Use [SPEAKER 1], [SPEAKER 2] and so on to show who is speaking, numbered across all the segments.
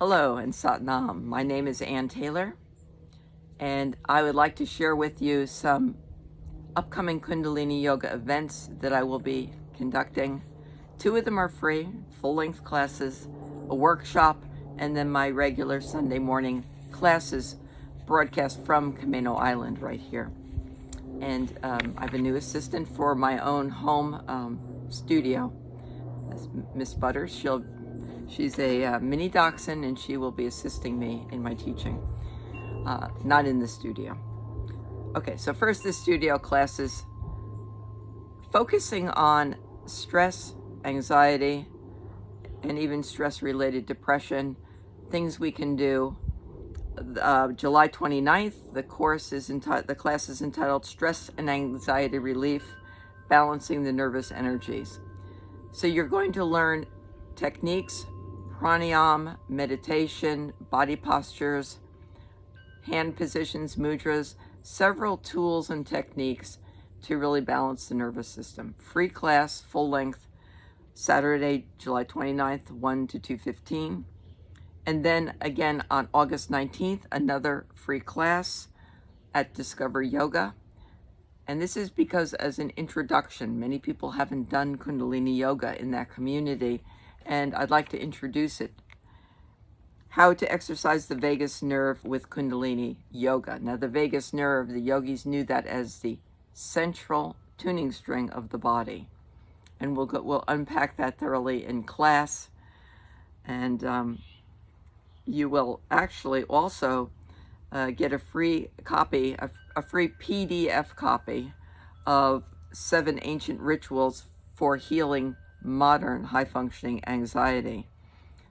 [SPEAKER 1] Hello and Sat Nam. My name is Ann Taylor, and I would like to share with you some upcoming Kundalini Yoga events that I will be conducting. 2 of them are free, full-length classes, a workshop, and then my regular Sunday morning classes broadcast from Camano Island right here. And I have a new assistant for my own home studio, Miss Butters. She's a mini dachshund, and she will be assisting me in my teaching, not in the studio. Okay, so first, the studio classes focusing on stress, anxiety, and even stress-related depression, things we can do. July 29th, the class is entitled Stress and Anxiety Relief, Balancing the Nervous Energies. So you're going to learn techniques, pranayama, meditation, body postures, hand positions, mudras, several tools and techniques to really balance the nervous system. Free class, full length, Saturday, July 29th, 1 to 2:15. And then again on August 19th, another free class at Discover Yoga. And this is because, as an introduction, many people haven't done Kundalini Yoga in that community, and I'd like to introduce it. How to exercise the vagus nerve with Kundalini Yoga. Now, the vagus nerve, the yogis knew that as the central tuning string of the body. And we'll unpack that thoroughly in class. And you will actually also get a free copy, a free PDF copy of 7 ancient rituals for healing modern high-functioning anxiety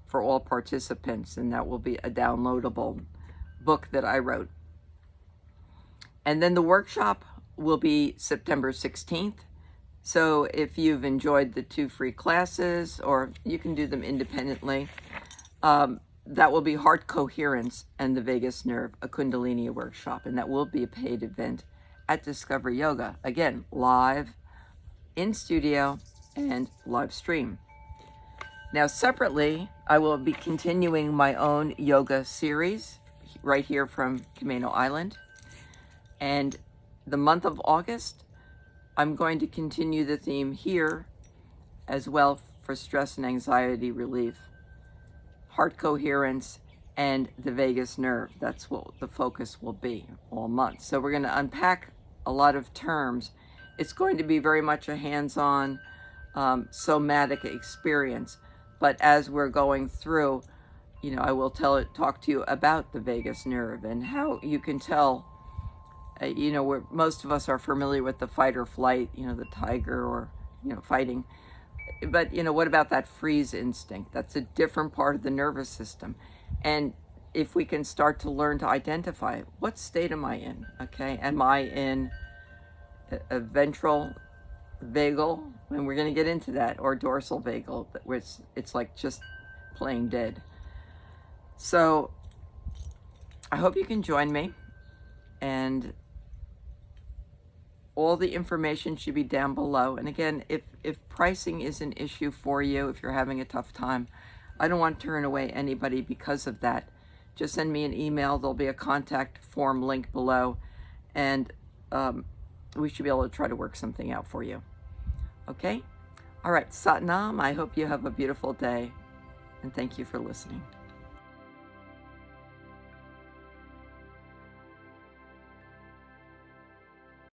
[SPEAKER 1] for all participants, and that will be a downloadable book that I wrote. And then the workshop will be September 16th. So if you've enjoyed the 2 free classes, or you can do them independently, that will be Heart Coherence and the Vagus Nerve, a Kundalini workshop, and that will be a paid event at Discover Yoga. Again, live, in studio, and live stream. Now, separately, I will be continuing my own yoga series right here from Camano Island. And the month of August, I'm going to continue the theme here as well for stress and anxiety relief. Heart coherence and the vagus nerve. That's what the focus will be all month. So we're going to unpack a lot of terms. It's going to be very much a hands-on somatic experience. But as we're going through, I will talk to you about the vagus nerve and how you can tell, where most of us are familiar with the fight or flight, the tiger or, fighting. But, what about that freeze instinct? That's a different part of the nervous system. And if we can start to learn to identify, what state am I in? Okay, am I in a ventral vagal, and we're going to get into that, or dorsal vagal, where it's like just playing dead. So I hope you can join me, and all the information should be down below. And again, if pricing is an issue for you, if you're having a tough time, I don't want to turn away anybody because of that. Just send me an email. There'll be a contact form link below, and we should be able to try to work something out for you. Okay? All right, Sat Nam, I hope you have a beautiful day, and thank you for listening.